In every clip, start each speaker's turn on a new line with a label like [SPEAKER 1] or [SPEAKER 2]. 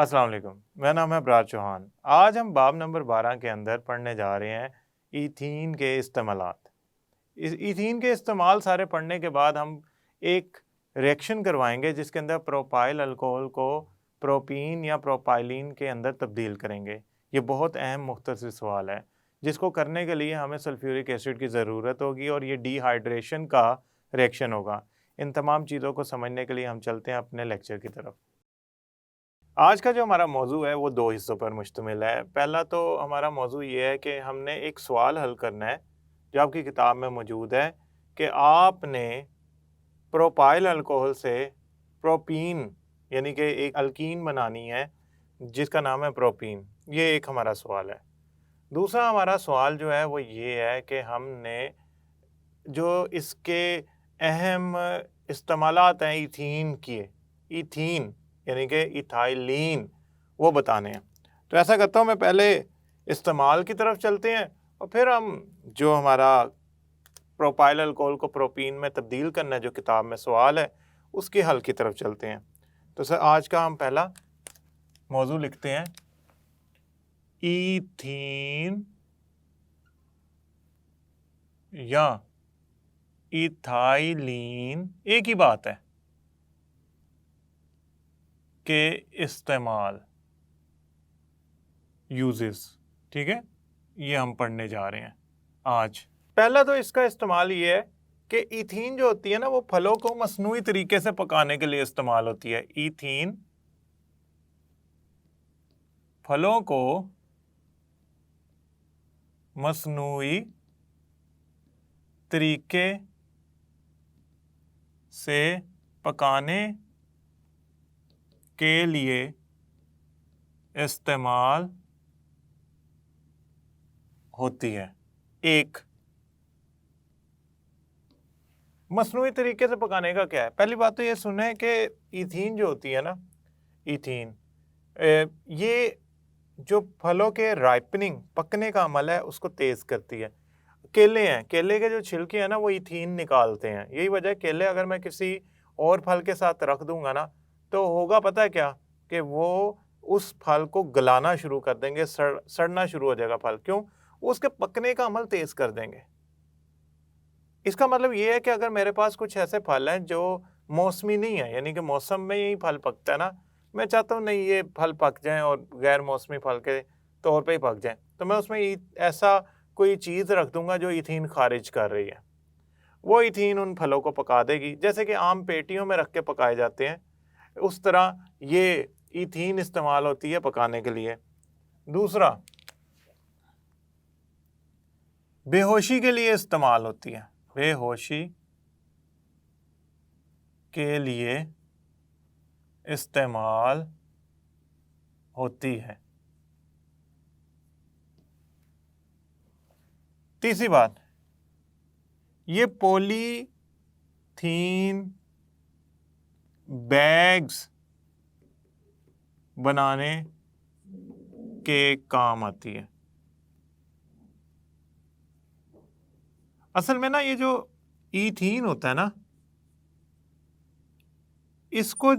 [SPEAKER 1] अस्सलाम वालेकुम, मेरा नाम है अबरार चौहान। आज हम बाब नंबर 12 के अंदर पढ़ने जा रहे हैं ईथीन के इस्तेमालात। इस ईथीन के इस्तेमाल सारे पढ़ने के बाद हम एक रिएक्शन करवाएंगे जिसके अंदर प्रोपाइल अल्कोहल को प्रोपीन या प्रोपाइलिन के अंदर तब्दील करेंगे। ये बहुत अहम मुख्तसर सवाल है जिसको करने के लिए हमें सल्फ्यूरिक एसिड की ज़रूरत होगी और ये डिहाइड्रेशन का रिएक्शन होगा। इन तमाम चीज़ों को समझने के लिए हम चलते हैं अपने लेक्चर की तरफ। आज का जो हमारा मौजू है वो दो हिस्सों पर मुश्तमिल है। पहला तो हमारा मौजू ये है कि हमने एक सवाल हल करना है जो आपकी किताब में मौजूद है कि आपने प्रोपाइल अल्कोहल से प्रोपीन यानी कि एक अल्कीन बनानी है जिसका नाम है प्रोपीन। ये एक हमारा सवाल है। दूसरा हमारा सवाल जो है वो ये है कि हमने जो इसके अहम इस्तेमालात हैं ईथीन के, ईथीन यानी कि इथाइलीन, वो बताने हैं। तो ऐसा करता हूँ मैं पहले इस्तेमाल की तरफ चलते हैं और फिर हम जो हमारा प्रोपाइल अल्कोहल को प्रोपीन में तब्दील करना है जो किताब में सवाल है उसके हल की तरफ चलते हैं। तो सर आज का हम पहला मौजू लिखते हैं ईथीन या इथाइलीन, एक ही बात है, के इस्तेमाल, यूजेस। ठीक है, ये हम पढ़ने जा रहे हैं आज। पहला तो इसका इस्तेमाल ये है कि ईथीन जो होती है ना वो फलों को मसनूई तरीके से पकाने के लिए इस्तेमाल होती है। ईथीन फलों को मसनूई तरीके से पकाने के लिए इस्तेमाल होती है। एक मसनूई तरीके से पकाने का क्या है? पहली बात तो ये सुने कि ईथीन जो होती है ना, ईथीन ये जो फलों के राइपनिंग, पकने का अमल है उसको तेज़ करती है। केले हैं, केले के जो छिलके हैं ना वो ईथीन निकालते हैं। यही वजह है केले अगर मैं किसी और फल के साथ रख दूंगा ना तो होगा पता है क्या, कि वो उस फल को गलाना शुरू कर देंगे, सड़ना शुरू हो जाएगा फल। क्यों? उसके पकने का अमल तेज़ कर देंगे। इसका मतलब ये है कि अगर मेरे पास कुछ ऐसे फल हैं जो मौसमी नहीं है, यानी कि मौसम में यही फल पकता है ना, मैं चाहता हूँ नहीं ये फल पक जाएं और गैर मौसमी फल के तौर पे ही पक जाएं, तो मैं उसमें ऐसा कोई चीज़ रख दूंगा जो ईथीन खारिज कर रही है। वो ईथीन उन फलों को पका देगी, जैसे कि आम पेटियों में रख के पकाए जाते हैं, उस तरह ये ईथीन इस्तेमाल होती है पकाने के लिए। दूसरा, बेहोशी के लिए इस्तेमाल होती है। बेहोशी के लिए इस्तेमाल होती है। तीसरी बात, ये पॉलीथीन बैग्स बनाने के काम आती है। असल में ना ये जो ईथीन होता है ना, इसको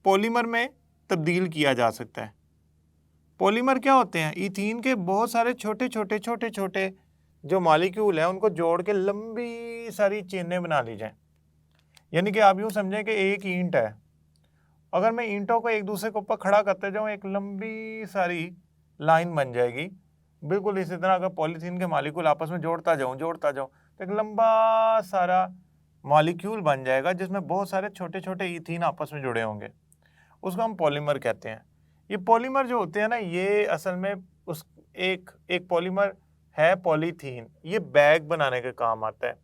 [SPEAKER 1] पॉलीमर में तब्दील किया जा सकता है। पॉलीमर क्या होते हैं? ईथीन के बहुत सारे छोटे छोटे जो मॉलिक्यूल हैं उनको जोड़ के लंबी सारी चेनें बना ली जाएं। यानी कि आप यूँ समझें कि एक ईंट है, अगर मैं ईंटों को एक दूसरे के ऊपर खड़ा करते जाऊँ एक लंबी सारी लाइन बन जाएगी। बिल्कुल इसी तरह अगर पॉलीथीन के मॉलिक्यूल आपस में जोड़ता जाऊँ तो एक लंबा सारा मॉलिक्यूल बन जाएगा जिसमें बहुत सारे छोटे छोटे ईथीन आपस में जुड़े होंगे। उसको हम पॉलीमर कहते हैं। ये पॉलीमर जो होते हैं ना, ये असल में उस एक पॉलीमर है पॉलीथीन, ये बैग बनाने के काम आता है।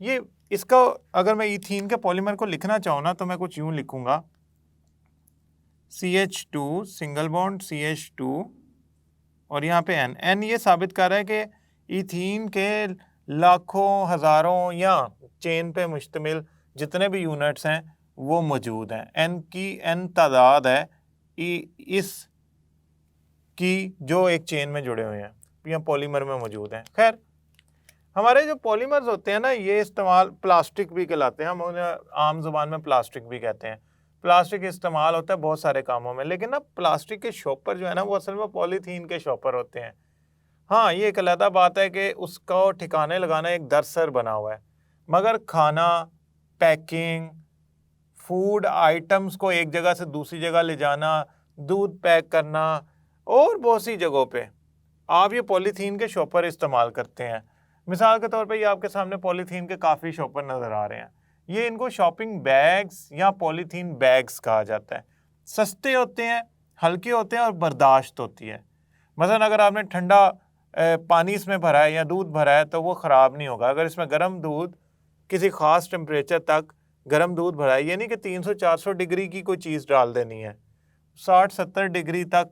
[SPEAKER 1] ये इसका अगर मैं ईथीन के पॉलीमर को लिखना चाहूँ ना तो मैं कुछ यूँ लिखूँगा, CH2 सिंगल बॉन्ड CH2 और यहाँ पे N ये साबित कर रहा है कि ईथीन के लाखों हज़ारों या चेन पे मुश्तमिल जितने भी यूनिट्स हैं वो मौजूद हैं। N तादाद है इस की जो एक चेन में जुड़े हुए हैं या पॉलीमर में मौजूद हैं। खैर, हमारे जो पॉलीमर्स होते हैं ना ये इस्तेमाल प्लास्टिक भी कहलाते हैं, हम उन्हें आम जुबान में प्लास्टिक भी कहते हैं। प्लास्टिक इस्तेमाल होता है बहुत सारे कामों में, लेकिन ना प्लास्टिक के शॉपर जो है ना वो असल में पॉलीथीन के शॉपर होते हैं। हाँ, ये एक अलग बात है कि उसको ठिकाने लगाना एक दरसर बना हुआ है, मगर खाना, पैकिंग, फूड आइटम्स को एक जगह से दूसरी जगह ले जाना, दूध पैक करना और बहुत सी जगहों पे आप ये पॉलीथीन के शॉपर इस्तेमाल करते हैं। मिसाल के तौर पे ये आपके सामने पॉलीथीन के काफ़ी शॉपर नज़र आ रहे हैं। ये इनको शॉपिंग बैग्स या पॉलीथीन बैग्स कहा जाता है। सस्ते होते हैं, हल्के होते हैं और बर्दाश्त होती है। मसलन अगर आपने ठंडा पानी इसमें भरा है या दूध भरा है तो वो ख़राब नहीं होगा। अगर इसमें गर्म दूध किसी ख़ास टेम्परेचर तक गर्म दूध भरा है, ये नहीं कि 300-400 डिग्री की कोई चीज़ डाल देनी है, 60-70 डिग्री तक,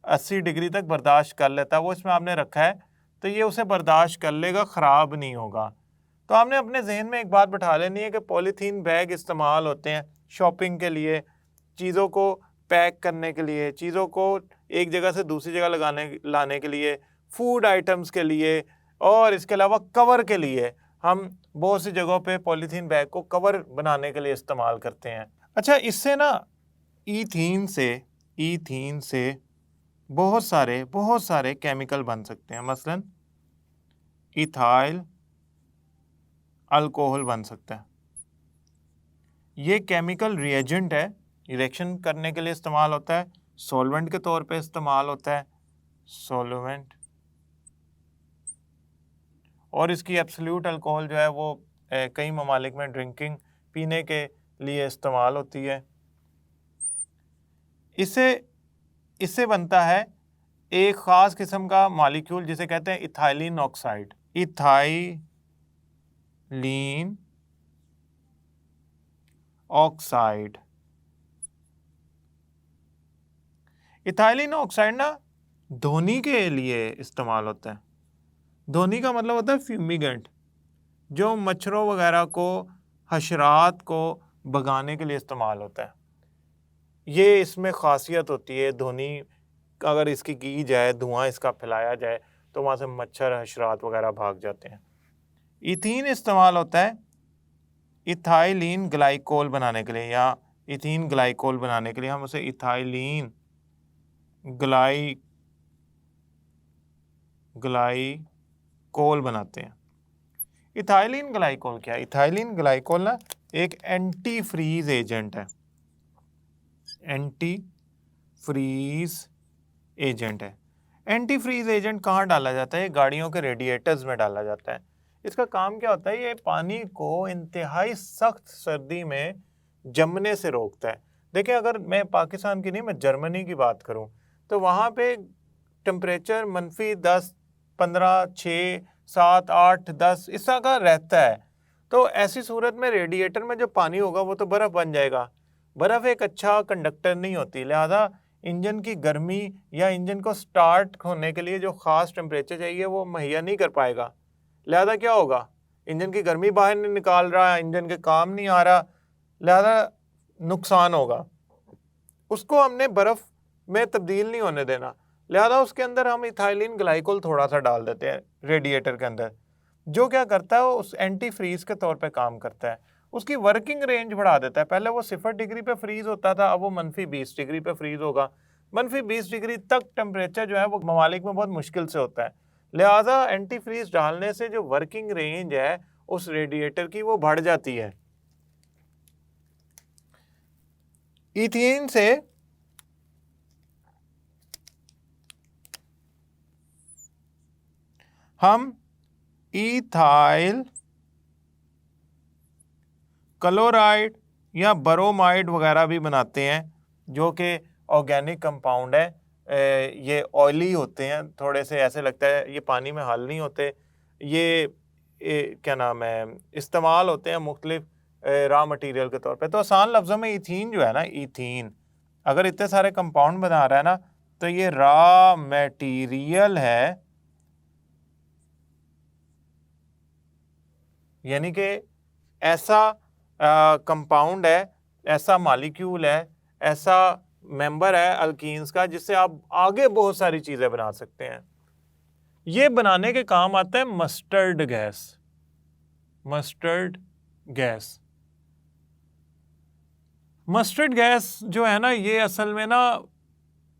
[SPEAKER 1] 80 डिग्री तक बर्दाश्त कर लेता है, वो इसमें आपने रखा है तो ये उसे बर्दाश्त कर लेगा, ख़राब नहीं होगा। तो आपने अपने जहन में एक बात बिठा लेनी है कि पॉलीथीन बैग इस्तेमाल होते हैं शॉपिंग के लिए, चीज़ों को पैक करने के लिए, चीज़ों को एक जगह से दूसरी जगह लाने के लिए, फूड आइटम्स के लिए, और इसके अलावा कवर के लिए। हम बहुत सी जगहों पे पॉलीथीन बैग को कवर बनाने के लिए इस्तेमाल करते हैं। अच्छा, इससे ना ईथीन से बहुत सारे केमिकल बन सकते हैं। मसलन इथाइल अल्कोहल बन सकता है। ये केमिकल रिएजेंट है, रिएक्शन करने के लिए इस्तेमाल होता है, सॉल्वेंट के तौर पे इस्तेमाल होता है, सॉल्वेंट। और इसकी एब्सोल्यूट अल्कोहल जो है वो कई ममालिक में ड्रिंकिंग, पीने के लिए इस्तेमाल होती है। इससे बनता है एक ख़ास किस्म का मॉलिक्यूल जिसे कहते हैं ethylene oxide. Ethylene oxide. Ethylene oxide ना धोनी के लिए इस्तेमाल होता है। धोनी का मतलब होता है फ्यूमिगेंट, जो मच्छरों वगैरह को, हशरात को भगाने के लिए इस्तेमाल होता है। ये इसमें ख़ासियत होती है, धोनी अगर इसकी की जाए, धुआं इसका फैलाया जाए तो वहाँ से मच्छर, हशरात वगैरह भाग जाते हैं। इथीन इस्तेमाल होता है इथाइलिन ग्लाइकोल बनाने के लिए, या इथीन ग्लाइकोल बनाने के लिए हम उसे इथाइलिन ग्लाइकोल बनाते हैं। इथाइलिन ग्लाइकोल क्या है? इथाइलिन ग्लाइकोल ना एक एंटी फ्रीज एजेंट है। एंटी फ्रीज एजेंट है। एंटी फ्रीज एजेंट कहाँ डाला जाता है? गाड़ियों के रेडिएटर्स में डाला जाता है। इसका काम क्या होता है? ये पानी को इंतहाई सख्त सर्दी में जमने से रोकता है। देखिए, अगर मैं पाकिस्तान की नहीं, मैं जर्मनी की बात करूं तो वहाँ पे टेम्परेचर -10, 15, 6, 7, 8, 10 इस तरह का रहता है। तो ऐसी सूरत में रेडिएटर में जो पानी होगा वो तो बर्फ़ बन जाएगा। बर्फ़ एक अच्छा कंडक्टर नहीं होती, लिहाजा इंजन की गर्मी या इंजन को स्टार्ट होने के लिए जो ख़ास टेम्परेचर चाहिए वो मुहैया नहीं कर पाएगा। लिहाजा क्या होगा? इंजन की गर्मी बाहर नहीं निकाल रहा, इंजन के काम नहीं आ रहा, लिहाजा नुकसान होगा। उसको हमने बर्फ़ में तब्दील नहीं होने देना, लिहाजा उसके अंदर हम इथाइलिन ग्लाइकोल थोड़ा सा डाल देते हैं रेडिएटर के अंदर, जो क्या करता है उस एंटी फ्रीज के तौर पे काम करता है। उसकी वर्किंग रेंज बढ़ा देता है। पहले वो 0 डिग्री पे फ्रीज होता था, अब वो -20 डिग्री पे फ्रीज होगा। -20 डिग्री तक टेम्परेचर जो है वो ममालिक में बहुत मुश्किल से होता है। लिहाजा एंटी फ्रीज डालने से जो वर्किंग रेंज है उस रेडिएटर की वो बढ़ जाती है। इथीन से हम इथाइल क्लोराइड या ब्रोमाइड वगैरह भी बनाते हैं, जो कि ऑर्गेनिक कंपाउंड है। ये ऑयली होते हैं, थोड़े से ऐसे लगता है ये पानी में हल नहीं होते। ये क्या नाम है, इस्तेमाल होते हैं मुख्तलिफ रॉ मटेरियल के तौर पे। तो आसान लफ्ज़ों में इथीन जो है ना, इथीन अगर इतने सारे कंपाउंड बना रहा है ना, तो ये रॉ मटेरियल है, यानी कि ऐसा कंपाउंड है, ऐसा मॉलिक्यूल है, ऐसा मेंबर है अल्कीन्स का, जिससे आप आगे बहुत सारी चीज़ें बना सकते हैं। ये बनाने के काम आता है mustard gas. Mustard gas mustard gas जो है ना, ये असल में ना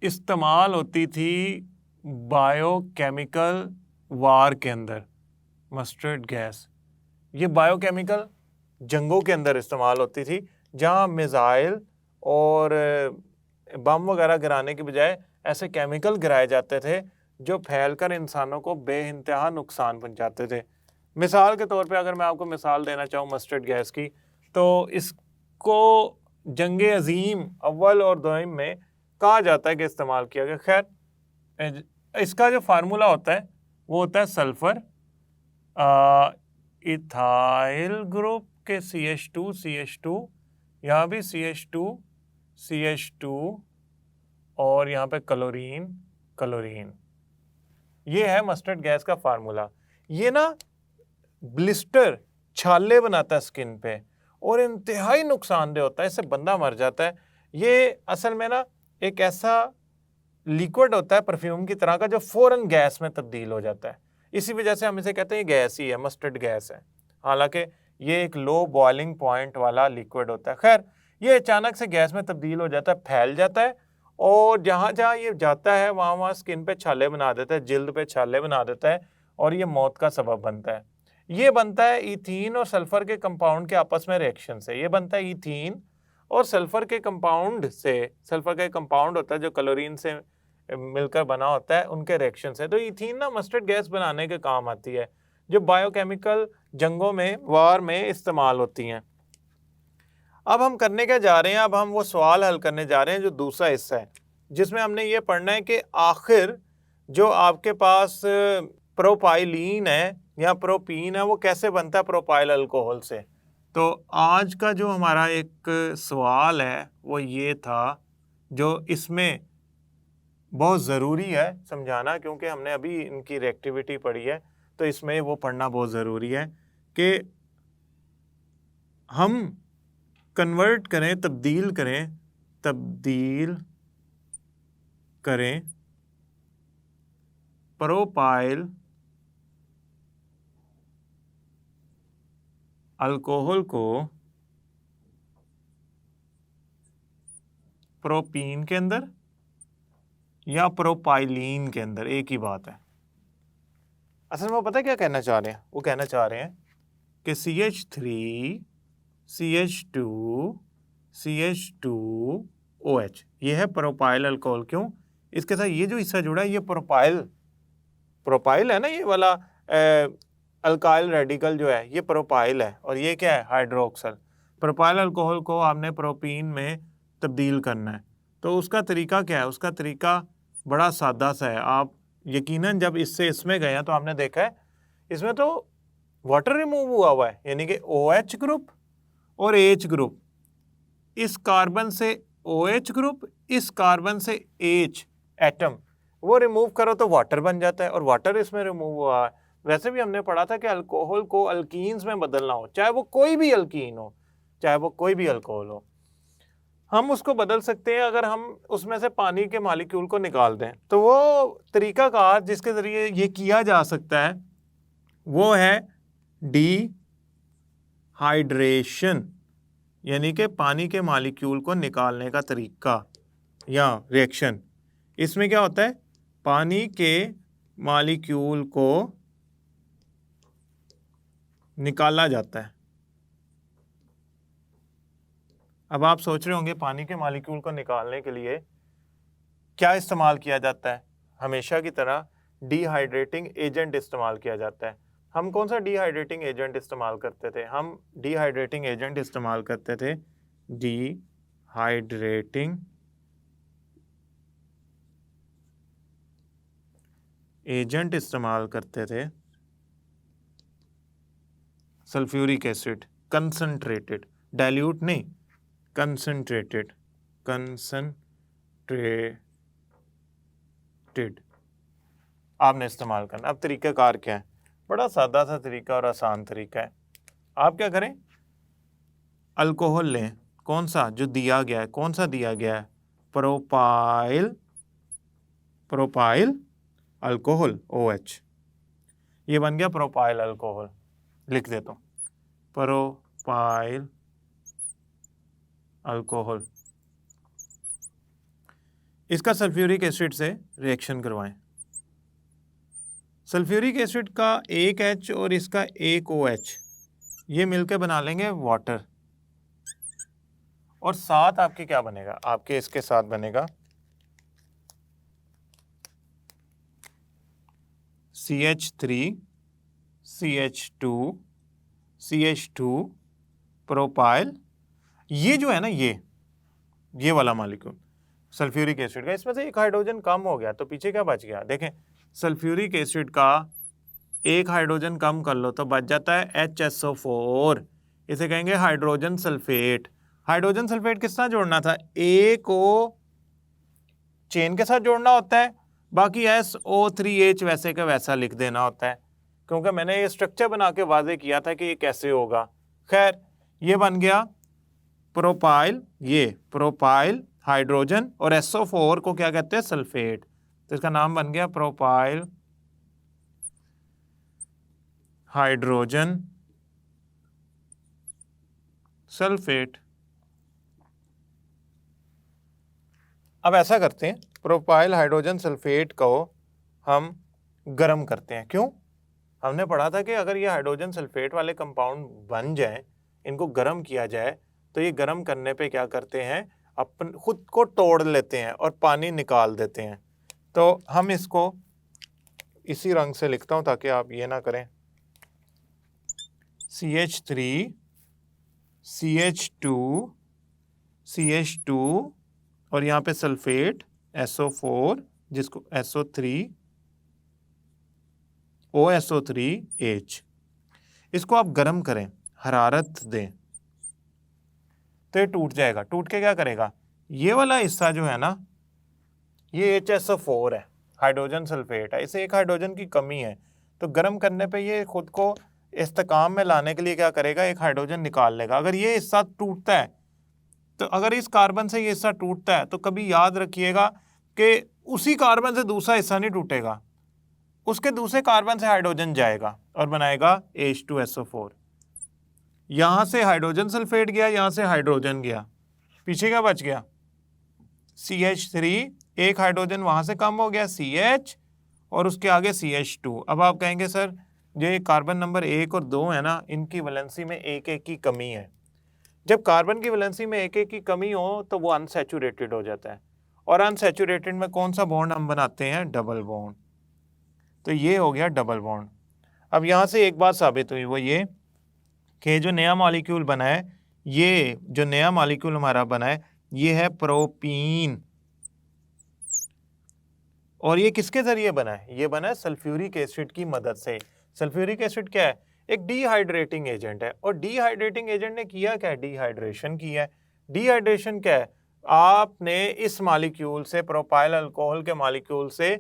[SPEAKER 1] इस्तेमाल होती थी बायोकेमिकल वार के अंदर। मस्टर्ड गैस ये बायोकेमिकल जंगों के अंदर इस्तेमाल होती थी, जहाँ मिसाइल और बम वगैरह गिराने की बजाय ऐसे केमिकल गिराए जाते थे जो फैलकर इंसानों को बेइंतहा नुकसान पहुंचाते थे। मिसाल के तौर पे अगर मैं आपको मिसाल देना चाहूँ मस्टर्ड गैस की, तो इसको जंगे अजीम अव्वल और दोइम में कहा जाता है कि इस्तेमाल किया गया। खैर, इसका जो फार्मूला होता है वो होता है सल्फर, इथाइल ग्रुप के CH2 यहाँ भी CH2 और यहाँ पे क्लोरीन। ये है मस्टर्ड गैस का फार्मूला। ये ना ब्लिस्टर छाले बनाता है स्किन पे और इंतहाई नुकसानदेह होता है, इससे बंदा मर जाता है। ये असल में ना एक ऐसा लिक्विड होता है परफ्यूम की तरह का जो फौरन गैस में तब्दील हो जाता है। इसी वजह से हम इसे कहते हैं गैस ही है, मस्टर्ड गैस है। हालांकि ये एक लो बॉइलिंग पॉइंट वाला लिक्विड होता है। खैर, ये अचानक से गैस में तब्दील हो जाता है, फैल जाता है और जहाँ जहाँ ये जाता है वहाँ स्किन पे छाले बना देता है, जिल्द पे छाले बना देता है और ये मौत का सबब बनता है। ये बनता है ईथीन और सल्फर के कंपाउंड के आपस में रिएक्शन से। ये बनता है ईथीन और सल्फर के कंपाउंड से। सल्फर का कंपाउंड होता है जो क्लोरीन से मिलकर बना होता है, उनके रिएक्शन से। तो ईथीन ना मस्टर्ड गैस बनाने के काम आती है, जो बायोकेमिकल जंगों में वार में इस्तेमाल होती हैं। अब हम करने क्या जा रहे हैं, अब हम वो सवाल हल करने जा रहे हैं जो दूसरा हिस्सा है, जिसमें हमने ये पढ़ना है कि आखिर जो आपके पास प्रोपाइलीन है या प्रोपीन है वो कैसे बनता है प्रोपाइल अल्कोहल से। तो आज का जो हमारा एक सवाल है वो ये था, जो इसमें बहुत ज़रूरी है समझाना, क्योंकि हमने अभी इनकी रिएक्टिविटी पढ़ी है, तो इसमें वो पढ़ना बहुत ज़रूरी है कि हम कन्वर्ट करें, तब्दील करें प्रोपाइल अल्कोहल को प्रोपीन के अंदर या प्रोपाइलीन के अंदर, एक ही बात है। असल में वो पता है क्या कहना चाह रहे हैं, वो कहना चाह रहे हैं कि CH3 CH2OH ये है प्रोपाइल अल्कोहल। क्यों? इसके साथ ये जो हिस्सा जुड़ा है ये प्रोपाइल है ना, ये वाला अल्काइल रेडिकल जो है ये प्रोपाइल है, और ये क्या है? हाइड्रोक्सल। प्रोपाइल अल्कोहल को आपने प्रोपीन में तब्दील करना है, तो उसका तरीका क्या है? उसका तरीका बड़ा सादा सा है। आप यकीनन जब इससे इसमें गए हैं तो आपने देखा है इसमें तो वाटर रिमूव हुआ है, यानी कि OH ग्रुप और H ग्रुप, इस कार्बन से OH ग्रुप, इस कार्बन से H एटम, वो रिमूव करो तो वाटर बन जाता है, और वाटर इसमें रिमूव हुआ है। वैसे भी हमने पढ़ा था कि अल्कोहल को अल्कीन्स में बदलना हो, चाहे वो कोई भी अल्कीन हो, चाहे वो कोई भी अल्कोहल हो, हम उसको बदल सकते हैं अगर हम उसमें से पानी के मॉलिक्यूल को निकाल दें। तो वो तरीकाकार जिसके ज़रिए ये किया जा सकता है वो है डिहाइड्रेशन, यानी कि पानी के मॉलिक्यूल को निकालने का तरीका या रिएक्शन। इसमें क्या होता है? पानी के मॉलिक्यूल को निकाला जाता है। अब आप सोच रहे होंगे पानी के मॉलिक्यूल को निकालने के लिए क्या इस्तेमाल किया जाता है? हमेशा की तरह डिहाइड्रेटिंग एजेंट इस्तेमाल किया जाता है। हम कौन सा डिहाइड्रेटिंग एजेंट इस्तेमाल करते थे? हम डिहाइड्रेटिंग एजेंट इस्तेमाल करते थे डिहाइड्रेटिंग एजेंट इस्तेमाल करते थे सल्फ्यूरिक एसिड कंसंट्रेटेड, डाइल्यूट नहीं, कंसंट्रेटेड आपने इस्तेमाल करना। अब तरीक़ाकार क्या है? बड़ा सादा सा तरीका और आसान तरीका है। आप क्या करें, अल्कोहल लें, कौन सा? जो दिया गया है। कौन सा दिया गया है? प्रोपाइल अल्कोहल OH, ये बन गया प्रोपाइल अल्कोहल। लिख देता हूँ, प्रोपाइल अल्कोहल, इसका सल्फ्यूरिक एसिड से रिएक्शन करवाएं। सल्फ्यूरिक एसिड का एक H और इसका एक OH, ये मिलकर बना लेंगे वाटर। और साथ आपके क्या बनेगा, आपके इसके साथ बनेगा CH3 CH2 CH2 प्रोपाइल। ये जो है ना, ये वाला मॉलिक्यूल सल्फ्यूरिक एसिड का, इसमें से एक हाइड्रोजन कम हो गया तो पीछे क्या बच गया, देखें सल्फ्यूरिक एसिड का एक हाइड्रोजन कम कर लो तो बच जाता है HSO4, इसे कहेंगे हाइड्रोजन सल्फेट। हाइड्रोजन सल्फेट किस तरह जोड़ना था, A को चेन के साथ जोड़ना होता है, बाकी SO3H वैसे का वैसा लिख देना होता है, क्योंकि मैंने ये स्ट्रक्चर बना के वाजे किया था कि ये कैसे होगा। खैर ये बन गया प्रोपाइल, ये प्रोपाइल हाइड्रोजन, और SO4 को क्या कहते हैं, सल्फेट, तो इसका नाम बन गया प्रोपाइल हाइड्रोजन सल्फेट। अब ऐसा करते हैं, प्रोपाइल हाइड्रोजन सल्फेट को हम गर्म करते हैं। क्यों, हमने पढ़ा था कि अगर ये हाइड्रोजन सल्फेट वाले कंपाउंड बन जाएं, इनको गर्म किया जाए तो ये गर्म करने पे क्या करते हैं, अपन खुद को तोड़ लेते हैं और पानी निकाल देते हैं। तो हम इसको इसी रंग से लिखता हूं ताकि आप ये ना करें, CH3 CH2 CH2 और यहाँ पे सल्फेट SO4, जिसको SO3 OSO3H, इसको आप गर्म करें, हरारत दें तो ये टूट जाएगा। टूट के क्या करेगा, ये वाला हिस्सा जो है ना, ये HSO4 है, हाइड्रोजन सल्फेट है, इसे एक हाइड्रोजन की कमी है, तो गर्म करने पे ये खुद को इस्तेकाम में लाने के लिए क्या करेगा, एक हाइड्रोजन निकाल लेगा। अगर ये हिस्सा टूटता है, तो अगर इस कार्बन से ये हिस्सा टूटता है तो कभी याद रखिएगा कि उसी कार्बन से दूसरा हिस्सा नहीं टूटेगा, उसके दूसरे कार्बन से हाइड्रोजन जाएगा और बनाएगा H2SO4। यहाँ से हाइड्रोजन सल्फेट गया, यहाँ से हाइड्रोजन गया, पीछे क्या बच गया, CH3, एक हाइड्रोजन वहाँ से कम हो गया CH, और उसके आगे CH2। अब आप कहेंगे सर ये कार्बन नंबर 1 और 2 है ना, इनकी वैलेंसी में एक एक की कमी है। जब कार्बन की वैलेंसी में एक एक की कमी हो तो वो अनसैचुरेटेड हो जाता है, और अनसैचुरेटेड में कौन सा बॉन्ड हम बनाते हैं, डबल बॉन्ड। तो ये हो गया डबल बॉन्ड। अब यहाँ से एक बात साबित हुई, वो ये कि जो नया मॉलिक्यूल बना है, ये जो नया मॉलिक्यूल हमारा बना है, ये है प्रोपीन, और ये किसके जरिए बना है, ये बना है सल्फ्यूरिक एसिड की मदद से। सल्फ्यूरिक एसिड क्या है, एक डिहाइड्रेटिंग एजेंट है, और डिहाइड्रेटिंग एजेंट ने किया क्या है, डिहाइड्रेशन किया है। डिहाइड्रेशन क्या है, आपने इस मॉलिक्यूल से, प्रोपाइल अल्कोहल के मॉलिक्यूल से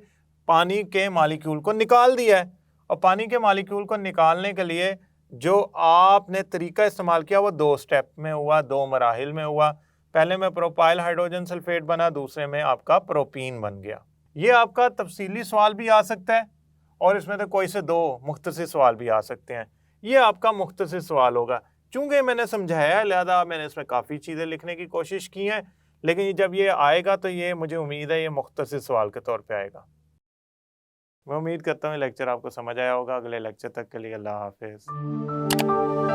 [SPEAKER 1] पानी के मॉलिक्यूल को निकाल दिया है, और पानी के मॉलिक्यूल को निकालने के लिए जो आपने तरीका इस्तेमाल किया वो 2 स्टेप में हुआ, 2 मराहिल में हुआ। पहले में प्रोपाइल हाइड्रोजन सल्फेट बना, दूसरे में आपका प्रोपीन बन गया। ये आपका तफसीली सवाल भी आ सकता है, और इसमें तो कोई से 2 मुख्तसर सवाल भी आ सकते हैं। ये आपका मुख्तसर सवाल होगा, चूंकि मैंने समझाया लिहाजा मैंने इसमें काफ़ी चीज़ें लिखने की कोशिश की हैं, लेकिन जब ये आएगा तो ये मुझे उम्मीद है ये मुख्तसर सवाल के तौर पे आएगा। मैं उम्मीद करता हूँ लेक्चर आपको समझ आया होगा। अगले लेक्चर तक के लिए अल्लाह हाफिज़।